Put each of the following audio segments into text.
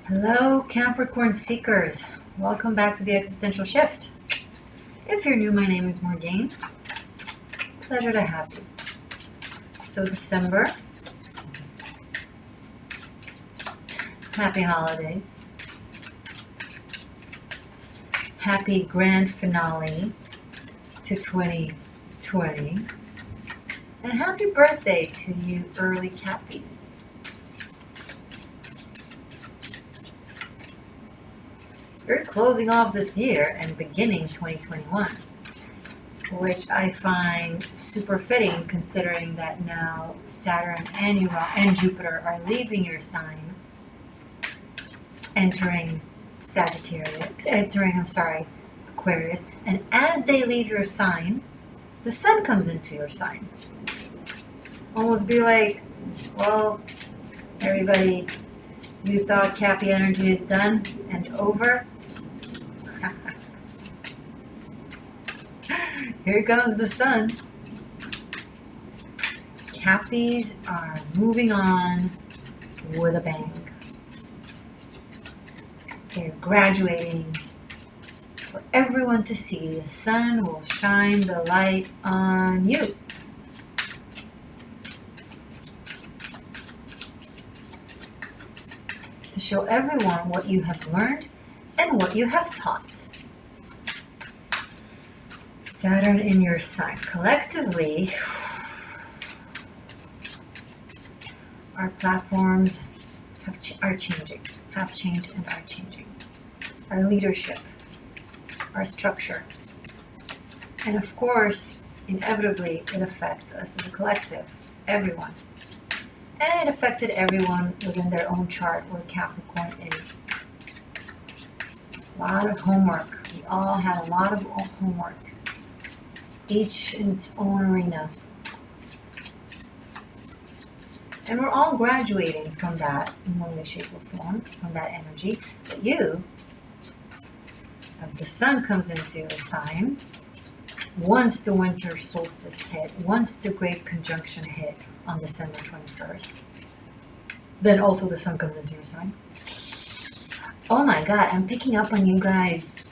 Hello, Capricorn seekers. Welcome back to the Existential Shift. If you're new, my name is Morgane. Pleasure to have you. So December, happy holidays. Happy grand finale to 2020. And happy birthday to you early Cappies. We're closing off this year and beginning 2021, which I find super fitting considering that now Saturn and Jupiter are leaving your sign, entering Aquarius, and as they leave your sign, the sun comes into your sign. Almost be like, well, everybody, you thought Cappy energy is done and over? Here comes the sun. Cappies are moving on with a bang. They're graduating for everyone to see. The sun will shine the light on you. To show everyone what you have learned and what you have taught. Saturn in your sign. Collectively, our platforms have changed and are changing. Our leadership, our structure, and of course, inevitably, it affects us as a collective, everyone. And it affected everyone within their own chart where Capricorn is. A lot of homework. We all had a lot of homework. Each in its own arena. And we're all graduating from that in one way, shape, or form, from that energy. But you, as the sun comes into your sign, once the winter solstice hit, once the great conjunction hit on December 21st, then also the sun comes into your sign. Oh my God, I'm picking up on you guys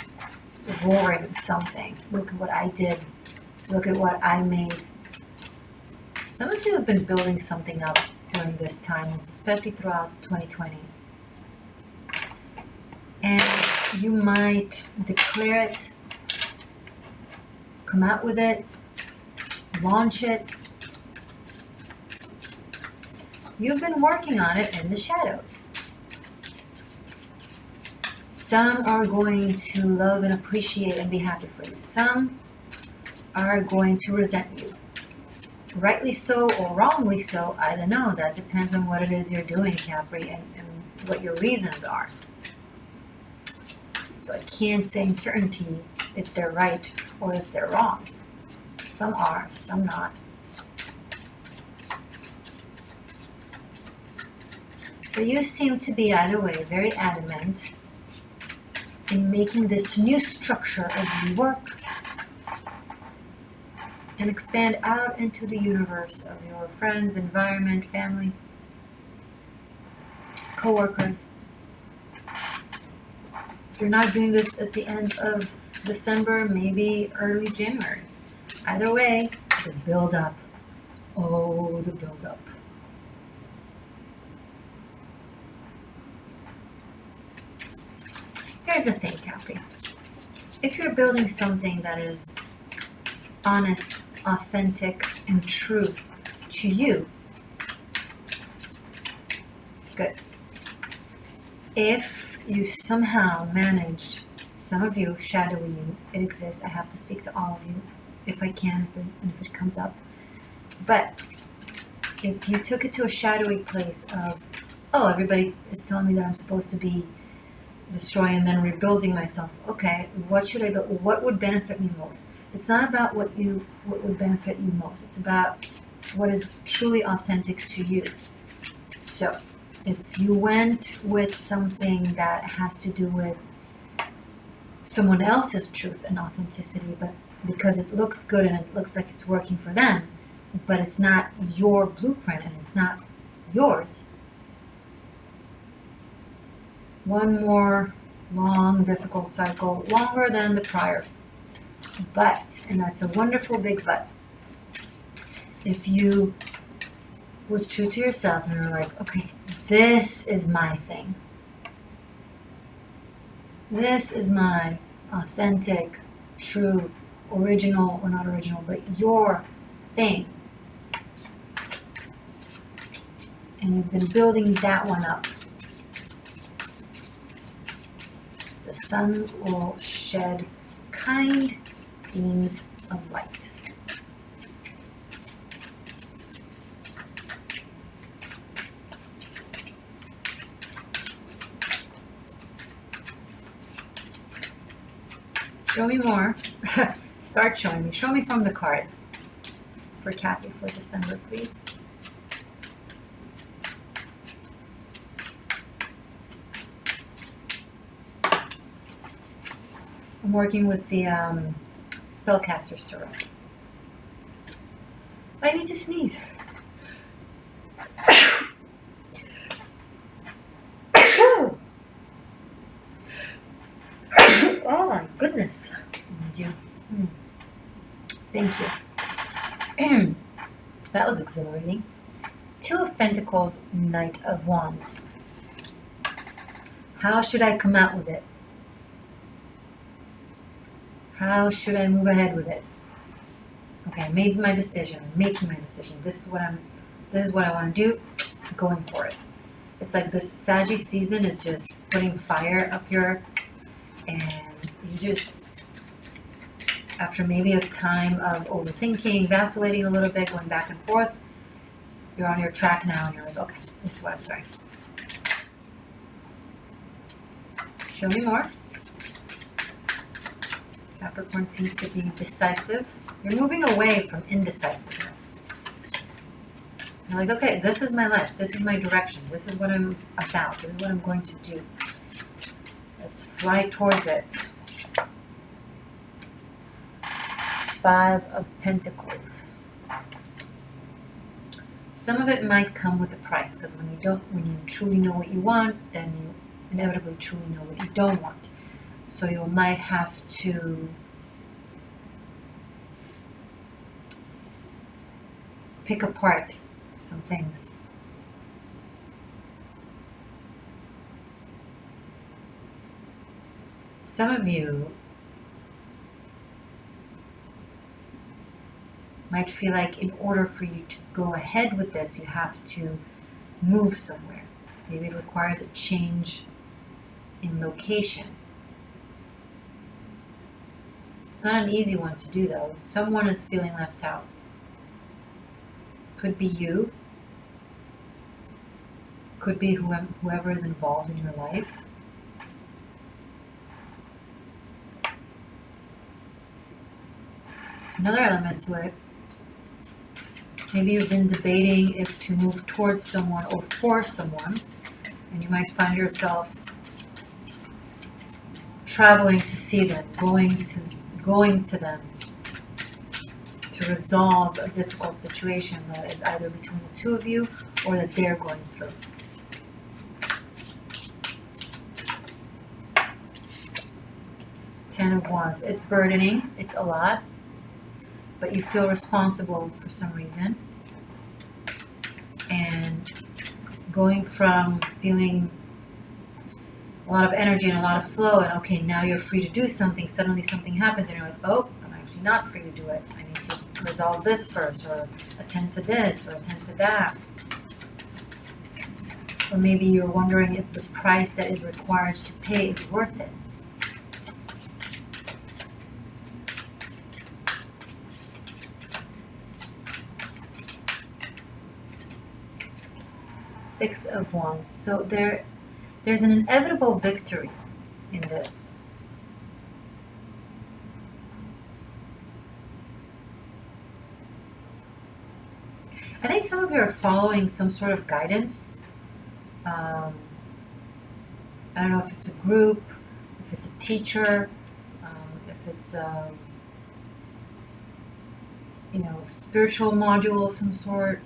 roaring something. Look at what I did. Look at what I made. Some of you have been building something up during this time, especially throughout 2020. And you might declare it, come out with it, launch it. You've been working on it in the shadows. Some are going to love and appreciate and be happy for you. Some are going to resent you. Rightly so or wrongly so, I don't know. That depends on what it is you're doing, Capri, and what your reasons are. So I can't say in certainty if they're right or if they're wrong. Some are, some not. But you seem to be, either way, very adamant in making this new structure of your work and expand out into the universe of your friends, environment, family, co-workers. If you're not doing this at the end of December, maybe early January. Either way, the build-up. Oh, the build-up. Here's the thing, Cappy. If you're building something that is honest, authentic, and true to you, good. If you somehow managed, some of you, shadowy you, it exists. I have to speak to all of you if I can, if it comes up. But if you took it to a shadowy place of, oh, everybody is telling me that I'm supposed to be destroying and then rebuilding myself. Okay, what should I build? What would benefit me most? It's not about what would benefit you most. It's about what is truly authentic to you. So, if you went with something that has to do with someone else's truth and authenticity, but because it looks good and it looks like it's working for them, but it's not your blueprint and it's not yours, One more long, difficult cycle, longer than the prior. But, and that's a wonderful big but, if you was true to yourself and you're like, okay, this is my thing. This is my authentic, true, original, or not original, but your thing. And you've been building that one up. The sun will shed kind beams of light. Show me more. Start showing me. Show me from the cards. For Kathy for December, please. I'm working with the Spellcasters Tarot. I need to sneeze. Oh my goodness. Thank you. That was exhilarating. Two of Pentacles, Knight of Wands. How should I come out with it? How should I move ahead with it? Okay, I made my decision. I'm making my decision. This is what I want to do. I'm going for it. It's like this Saggy season is just putting fire up here, and you just, after maybe a time of overthinking, vacillating a little bit, going back and forth, you're on your track now, and you're like, okay, this is what I'm doing. Show me more. Capricorn seems to be decisive. You're moving away from indecisiveness. You're like, okay, this is my life. This is my direction. This is what I'm about. This is what I'm going to do. Let's fly towards it. Five of Pentacles. Some of it might come with a price, because when you truly know what you want, then you inevitably truly know what you don't want. So you might have to pick apart some things. Some of you might feel like in order for you to go ahead with this, you have to move somewhere. Maybe it requires a change in location. It's not an easy one to do, though. Someone is feeling left out. Could be you. Could be whoever is involved in your life. Another element to it. Maybe you've been debating if to move towards someone or for someone, and you might find yourself traveling to see them, going to them to resolve a difficult situation that is either between the two of you or that they're going through. Ten of Wands. It's burdening. It's a lot. But you feel responsible for some reason. And going from feeling a lot of energy and a lot of flow, and okay, now you're free to do something, suddenly something happens and you're like, oh, I'm actually not free to do it. I need to resolve this first, or attend to this, or attend to that. Or maybe you're wondering if the price that is required to pay is worth it. Six of Wands. So there's an inevitable victory in this. I think some of you are following some sort of guidance. I don't know if it's a group, if it's a teacher, if it's a spiritual module of some sort.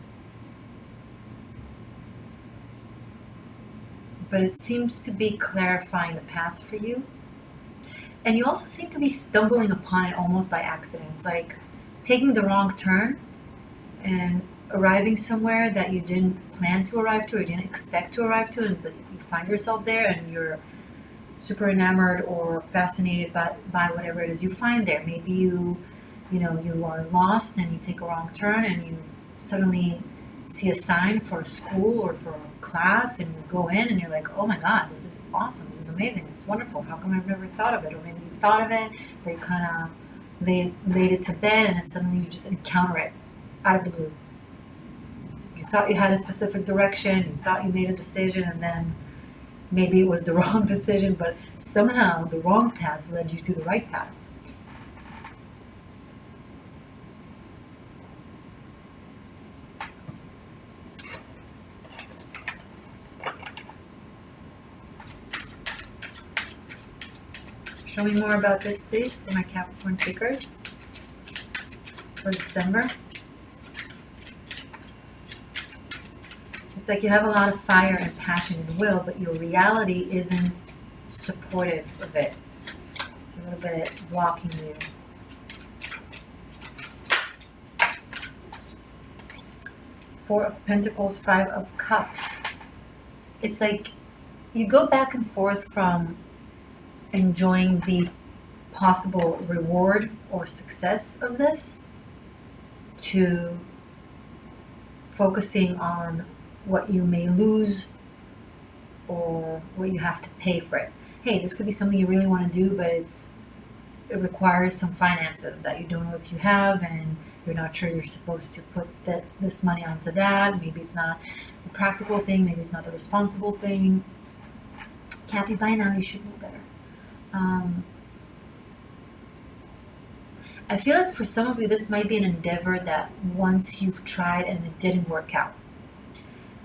but it seems to be clarifying the path for you. And you also seem to be stumbling upon it almost by accident. It's like taking the wrong turn and arriving somewhere that you didn't plan to arrive to or didn't expect to arrive to, but you find yourself there and you're super enamored or fascinated by whatever it is you find there. Maybe you are lost and you take a wrong turn and you suddenly see a sign for a school or for a class and you go in and you're like, oh my God, this is awesome, this is amazing, this is wonderful, how come I've never thought of it? Or maybe you thought of it, but you kind of laid it to bed and then suddenly you just encounter it out of the blue. You thought you had a specific direction, you thought you made a decision, and then maybe it was the wrong decision, but somehow the wrong path led you to the right path. Show me more about this, please, for my Capricorn seekers for December. It's like you have a lot of fire and passion and will, but your reality isn't supportive of it. It's a little bit blocking you. Four of Pentacles, Five of Cups. It's like you go back and forth from enjoying the possible reward or success of this to focusing on what you may lose or what you have to pay for it. Hey, this could be something you really want to do, but it requires some finances that you don't know if you have, and you're not sure you're supposed to put this money onto that. Maybe it's not the practical thing, maybe it's not the responsible thing. Cappy, by now you should know better. I feel like for some of you this might be an endeavor that once you've tried and it didn't work out,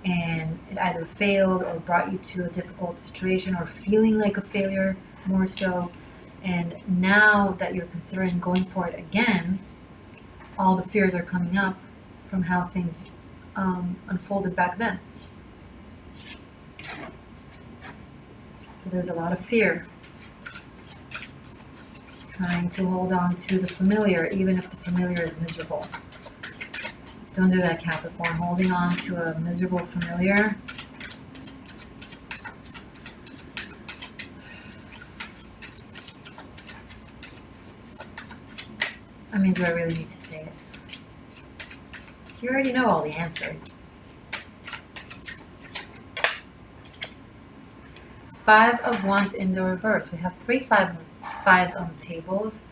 and it either failed or brought you to a difficult situation or feeling like a failure more so, and now that you're considering going for it again, all the fears are coming up from how things unfolded back then. So there's a lot of fear. Trying to hold on to the familiar, even if the familiar is miserable. Don't do that, Capricorn. Holding on to a miserable familiar. I mean, do I really need to say it? You already know all the answers. Five of Wands in the reverse. We have three fives on the tables.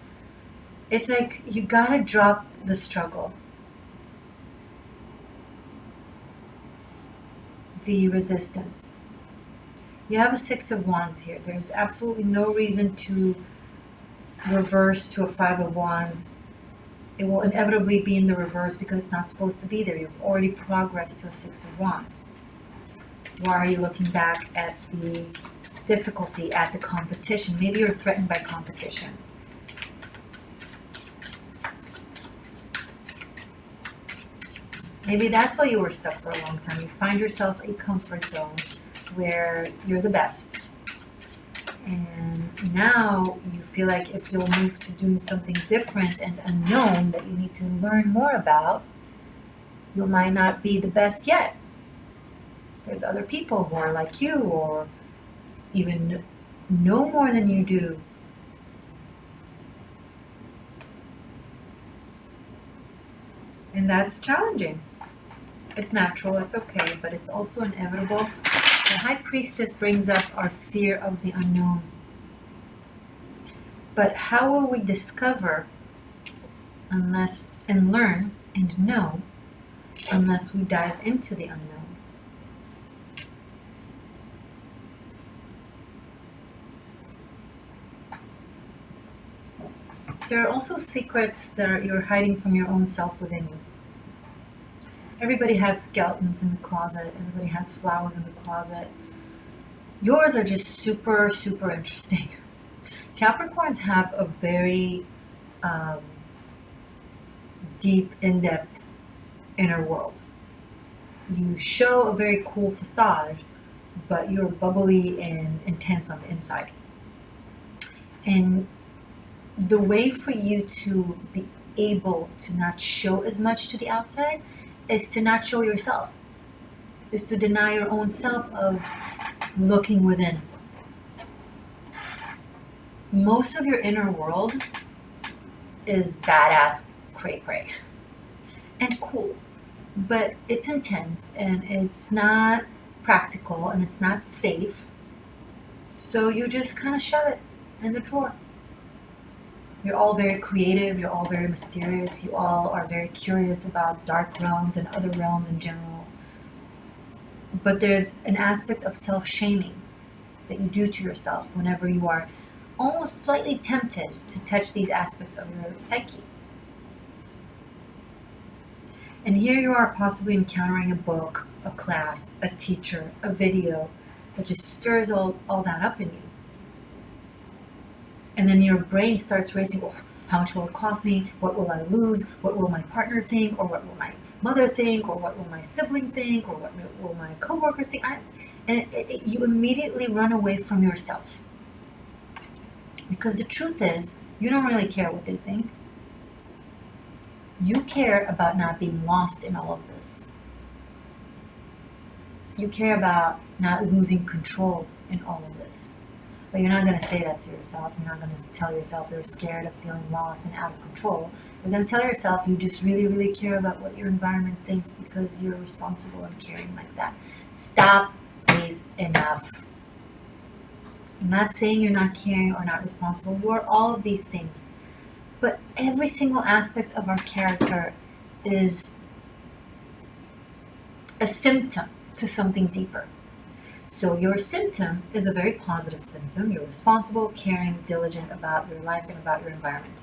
It's like you gotta drop the struggle, the resistance. You have a Six of Wands here. There's absolutely no reason to reverse to a Five of Wands. It will inevitably be in the reverse because it's not supposed to be there. You've already progressed to a Six of Wands. Why are you looking back at the difficulty, at the competition? Maybe you're threatened by competition. Maybe that's why you were stuck for a long time. You find yourself a comfort zone where you're the best. And now you feel like if you'll move to doing something different and unknown that you need to learn more about, you might not be the best yet. There's other people who are like you or even know more than you do. And that's challenging. It's natural, it's okay, but it's also inevitable. The High Priestess brings up our fear of the unknown. But how will we discover and learn and know unless we dive into the unknown? There are also secrets that you're hiding from your own self within you. Everybody has skeletons in the closet. Everybody has flowers in the closet. Yours are just super, super interesting. Capricorns have a very deep, in-depth inner world. You show a very cool facade, but you're bubbly and intense on the inside. And the way for you to be able to not show as much to the outside is to not show yourself, is to deny your own self of looking within. Most of your inner world is badass cray cray and cool, but it's intense and it's not practical and it's not safe. So you just kind of shove it in the drawer. You're all very creative, you're all very mysterious, you all are very curious about dark realms and other realms in general. But there's an aspect of self-shaming that you do to yourself whenever you are almost slightly tempted to touch these aspects of your psyche. And here you are possibly encountering a book, a class, a teacher, a video that just stirs all that up in you. And then your brain starts racing, oh, how much will it cost me? What will I lose? What will my partner think? Or what will my mother think? Or what will my sibling think? Or what will my coworkers think? You immediately run away from yourself. Because the truth is, you don't really care what they think. You care about not being lost in all of this. You care about not losing control in all of this. But you're not going to say that to yourself. You're not going to tell yourself you're scared of feeling lost and out of control. You're going to tell yourself you just really, really care about what your environment thinks because you're responsible and caring like that. Stop, please, enough. I'm not saying you're not caring or not responsible. You are all of these things. But every single aspect of our character is a symptom to something deeper. So your symptom is a very positive symptom. You're responsible, caring, diligent about your life and about your environment.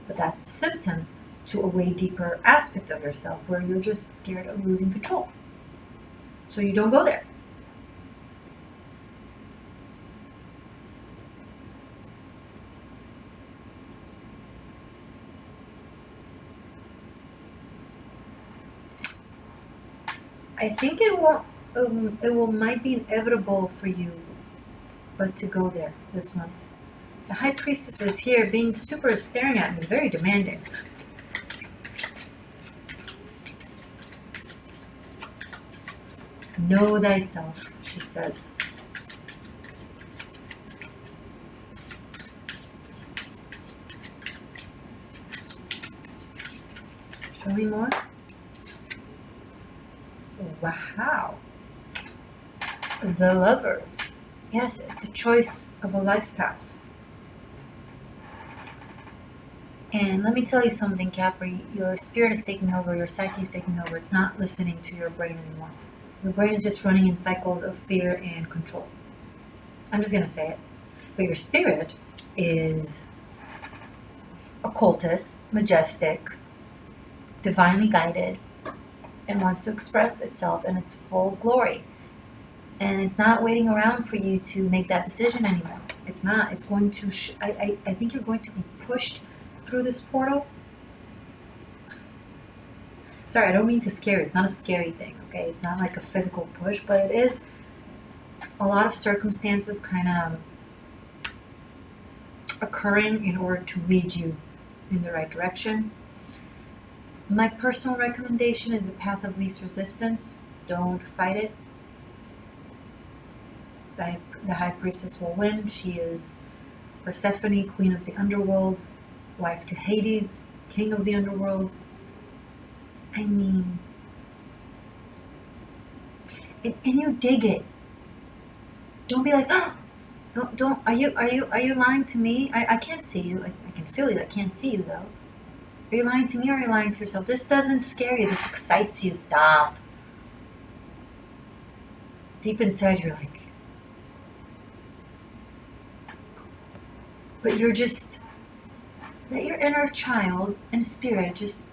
But that's the symptom to a way deeper aspect of yourself where you're just scared of losing control. So you don't go there. I think it might be inevitable for you, but to go there this month. The High Priestess is here being super staring at me, very demanding. Know thyself, she says. Show me more. Wow. The Lovers. Yes, it's a choice of a life path. And let me tell you something, Capri. Your spirit is taking over, your psyche is taking over. It's not listening to your brain anymore. Your brain is just running in cycles of fear and control. I'm just going to say it. But your spirit is occultist, majestic, divinely guided, and wants to express itself in its full glory. And it's not waiting around for you to make that decision anymore. It's not. It's going to... I think you're going to be pushed through this portal. Sorry, I don't mean to scare you. It's not a scary thing, okay? It's not like a physical push, but it is a lot of circumstances kind of occurring in order to lead you in the right direction. My personal recommendation is the path of least resistance. Don't fight it. The High Priestess will win. She is Persephone, queen of the underworld, wife to Hades, king of the underworld. I mean, and you dig it. Don't be like, oh, don't. Are you lying to me? I can't see you. I can feel you. I can't see you though. Are you lying to me or are you lying to yourself? This doesn't scare you. This excites you. Stop. Deep inside, you're like, but you're just, let your inner child and spirit just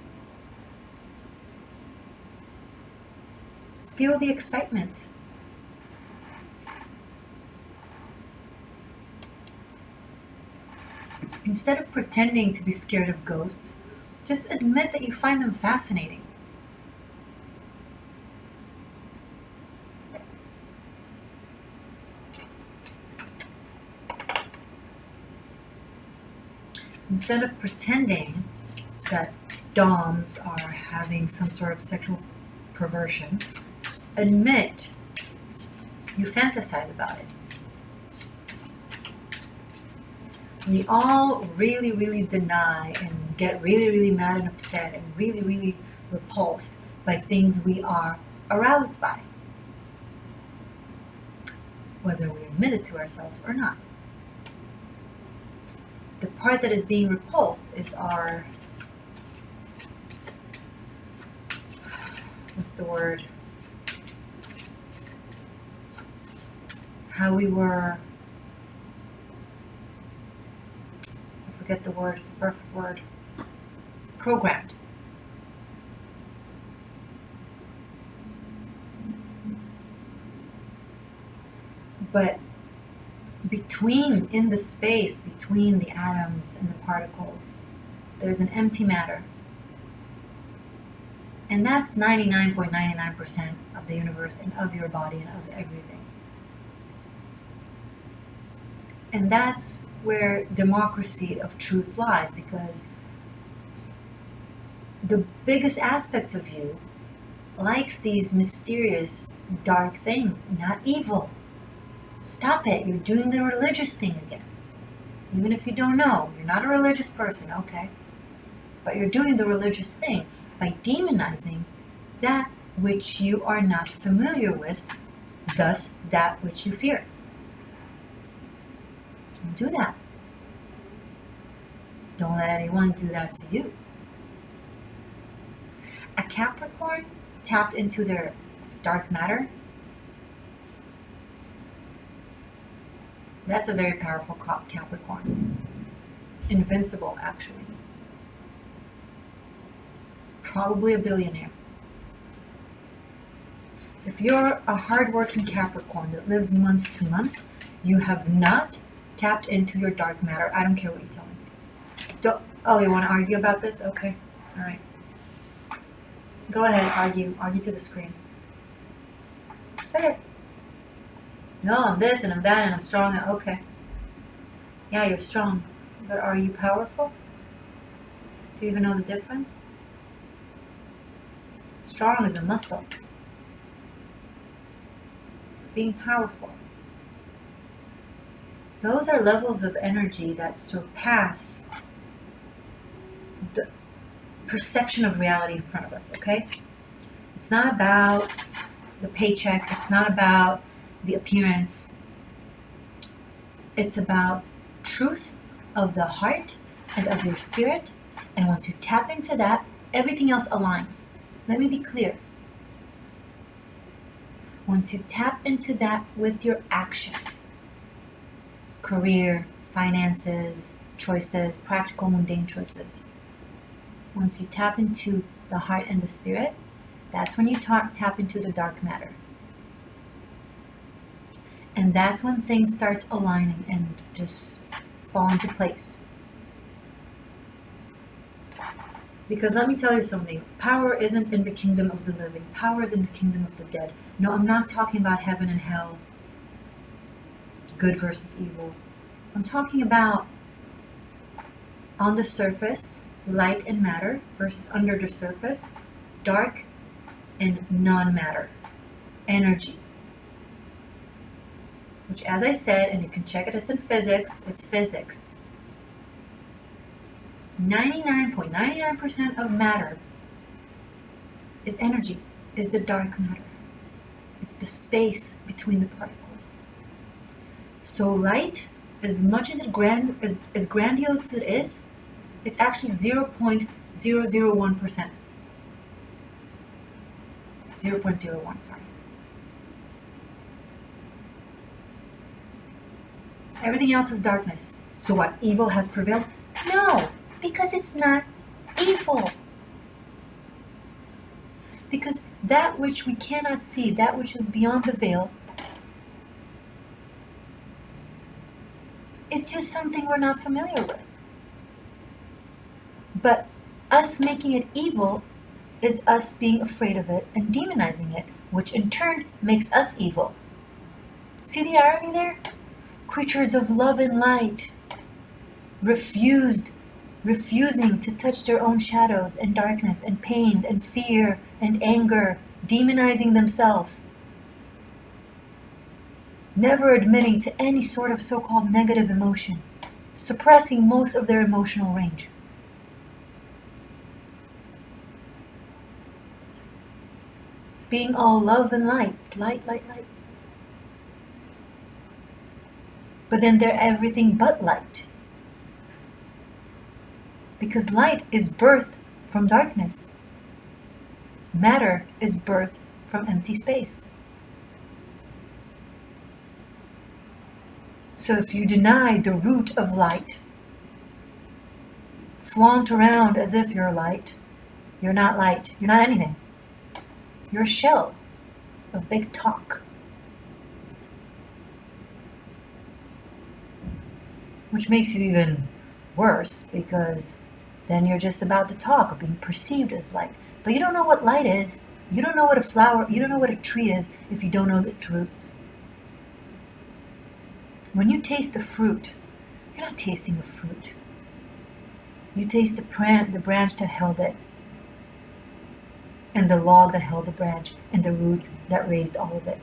feel the excitement. Instead of pretending to be scared of ghosts, just admit that you find them fascinating. instead of pretending that doms are having some sort of sexual perversion, admit you fantasize about it. We all really, really deny and get really, really mad and upset and really, really repulsed by things we are aroused by, whether we admit it to ourselves or not. The part that is being repulsed is our, what's the word? How we were, I forget the word, it's a perfect word, programmed. But in the space between the atoms and the particles, there's an empty matter. And that's 99.99% of the universe and of your body and of everything. And that's where democracy of truth lies, because the biggest aspect of you likes these mysterious, dark things, not evil. Stop it. You're doing the religious thing again. Even if you don't know, you're not a religious person, okay? But you're doing the religious thing by demonizing that which you are not familiar with, thus that which you fear. Don't do that. Don't let anyone do that to you. A Capricorn tapped into their dark matter. That's a very powerful Capricorn. Invincible, actually. Probably a billionaire. If you're a hardworking Capricorn that lives month to month, you have not tapped into your dark matter. I don't care what you tell me. Oh, you want to argue about this? Okay. All right. Go ahead, argue. Argue to the screen. Say it. No, I'm this and I'm that and I'm strong. Okay. Yeah, you're strong. But are you powerful? Do you even know the difference? Strong is a muscle. Being powerful. Those are levels of energy that surpass the perception of reality in front of us, okay? It's not about the paycheck. It's not about the appearance. It's about truth of the heart and of your spirit. And once you tap into that, everything else aligns. Let me be clear. Once you tap into that with your actions, career, finances, choices, practical, mundane choices, once you tap into the heart and the spirit, that's when you tap into the dark matter. And that's when things start aligning and just fall into place. Because let me tell you something, power isn't in the kingdom of the living. Power is in the kingdom of the dead. No, I'm not talking about heaven and hell, good versus evil. I'm talking about on the surface, light and matter versus under the surface, dark and non-matter, energy. Which, as I said, and you can check it, it's in physics, it's physics. 99.99% of matter is energy, is the dark matter. It's the space between the particles. So light, as much as as grandiose as it is, it's actually 0.001%. 0.01, sorry. Everything else is darkness. So what, evil has prevailed? No, because it's not evil. Because that which we cannot see, that which is beyond the veil, is just something we're not familiar with. But us making it evil is us being afraid of it and demonizing it, which in turn makes us evil. See the irony there? Creatures of love and light refused refusing to touch their own shadows and darkness and pains and fear and anger, demonizing themselves, never admitting to any sort of so-called negative emotion, suppressing most of their emotional range. Being all love and light. But then they're everything but light. Because light is birthed from darkness. Matter is birthed from empty space. So if you deny the root of light, flaunt around as if you're light, you're not light. You're not anything. You're a shell of big talk. Which makes you even worse, because then you're just about to talk of being perceived as light. But you don't know what light is. You don't know what a flower, you don't know what a tree is if you don't know its roots. When you taste a fruit, you're not tasting the fruit. You taste the branch that held it, and the log that held the branch, and the roots that raised all of it,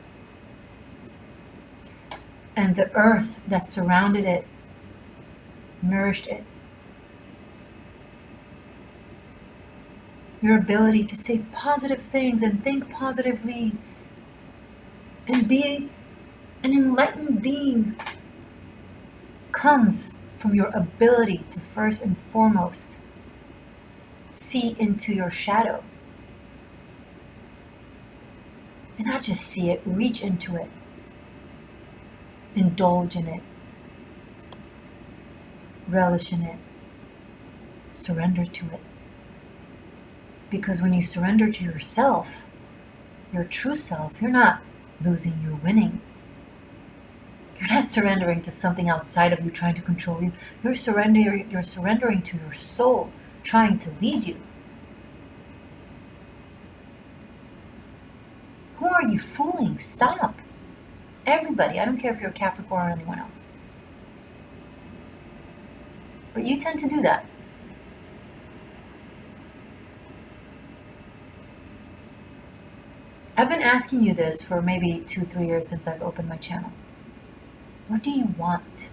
and the earth that surrounded it, nourished it. Your ability to say positive things and think positively and be an enlightened being comes from your ability to first and foremost see into your shadow. And not just see it, reach into it, indulge in it, relish in it, surrender to it. Because when you surrender to yourself, your true self, you're not losing, you're winning. You're not surrendering to something outside of you trying to control you. You're surrendering to your soul trying to lead you. Who are you fooling? Stop. Everybody. I don't care if you're a Capricorn or anyone else. But you tend to do that. I've been asking you this for maybe 2-3 years since I've opened my channel. What do you want?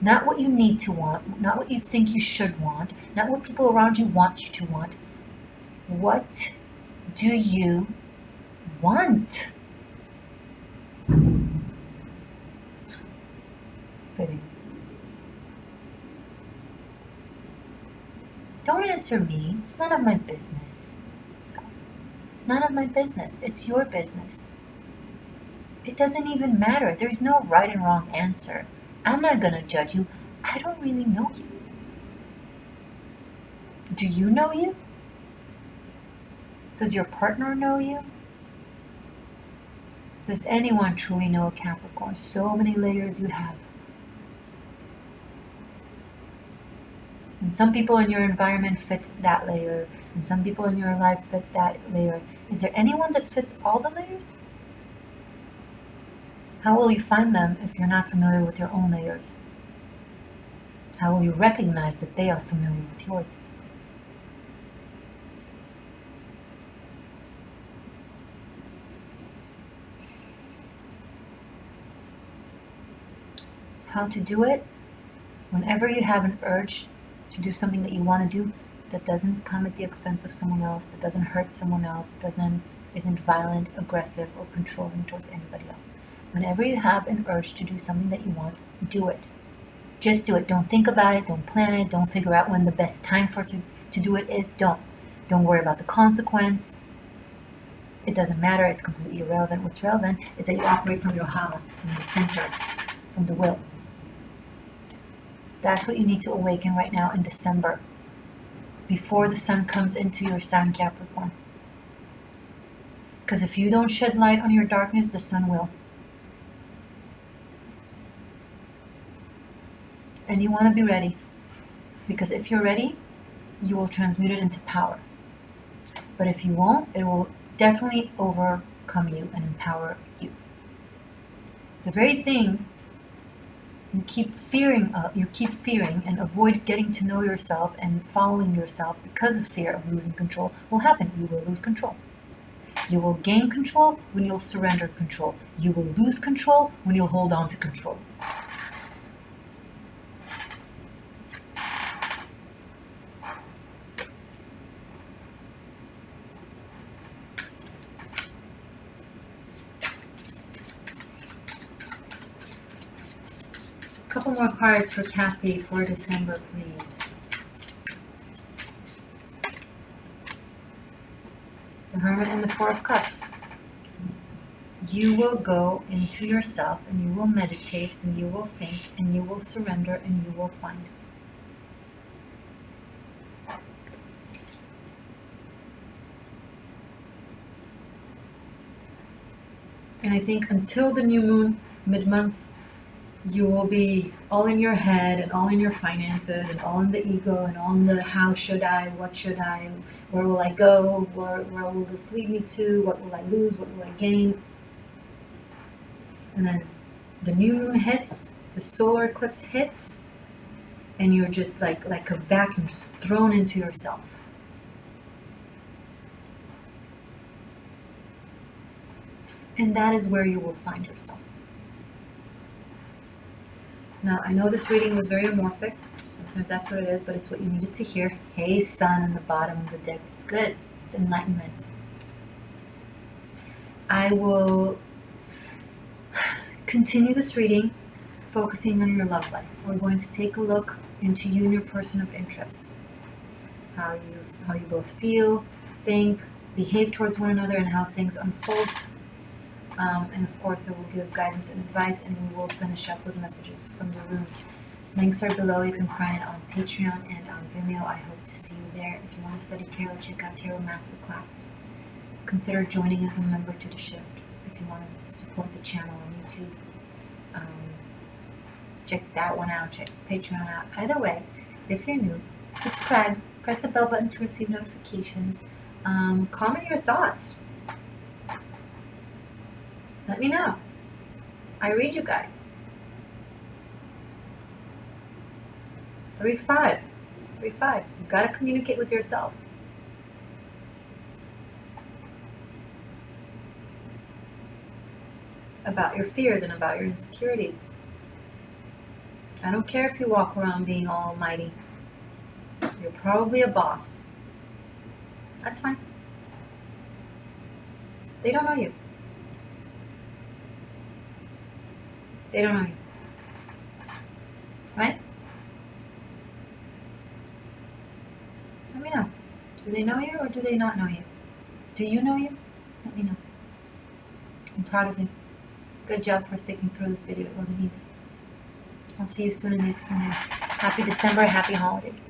Not what you need to want, not what you think you should want, not what people around you want you to want. What do you want? Fitting. Don't answer me. It's none of my business. It's none of my business. It's your business. It doesn't even matter. There's no right and wrong answer. I'm not going to judge you. I don't really know you. Do you know you? Does your partner know you? Does anyone truly know a Capricorn? So many layers you have. And some people in your environment fit that layer, and some people in your life fit that layer. Is there anyone that fits all the layers? How will you find them if you're not familiar with your own layers? How will you recognize that they are familiar with yours? How to do it? Whenever you have an urge to do something that you want to do that doesn't come at the expense of someone else, that doesn't hurt someone else, that isn't violent, aggressive, or controlling towards anybody else. Whenever you have an urge to do something that you want, do it. Just do it. Don't think about it. Don't plan it. Don't figure out when the best time to do it is. Don't worry about the consequence. It doesn't matter. It's completely irrelevant. What's relevant is that you operate from your hala, from the center, from the will. That's what you need to awaken right now in December, before the sun comes into your sign Capricorn. Because if you don't shed light on your darkness, the sun will. And you want to be ready, because if you're ready, you will transmute it into power. But if you won't, it will definitely overcome you and empower you. The very thing you keep fearing and avoid getting to know yourself and following yourself because of fear of losing control, will happen. You will lose control. You will gain control when you'll surrender control. You will lose control when you'll hold on to control. Couple more cards for Cappy for December, please. The Hermit and the Four of Cups. You will go into yourself and you will meditate and you will think and you will surrender and you will find. And I think until the new moon, mid-month, you will be all in your head and all in your finances and all in the ego and all in the how should I, what should I, where will I go, where will this lead me to, what will I lose, what will I gain. And then the new moon hits, the solar eclipse hits, and you're just like a vacuum, just thrown into yourself. And that is where you will find yourself. Now, I know this reading was very amorphic. Sometimes that's what it is, but it's what you needed to hear. Hey, Sun in the bottom of the deck. It's good. It's enlightenment. I will continue this reading, focusing on your love life. We're going to take a look into you and your person of interest. How you both feel, think, behave towards one another, and how things unfold. And of course, I will give guidance and advice, and we will finish up with messages from the runes. Links are below. You can find it on Patreon and on Vimeo. I hope to see you there. If you want to study tarot, check out Tarot Masterclass. Consider joining as a member to the Shift if you want to support the channel on YouTube. Check that one out. Check Patreon out. Either way, if you're new, subscribe. Press the bell button to receive notifications. Comment your thoughts. Let me know. I read you guys. 3-5. 3-5. You've got to communicate with yourself. About your fears and about your insecurities. I don't care if you walk around being all almighty. You're probably a boss. That's fine. They don't know you. They don't know you. Right? Let me know. Do they know you or do they not know you? Do you know you? Let me know. I'm proud of you. Good job for sticking through this video. It wasn't easy. I'll see you soon in the next time. Happy December. Happy holidays.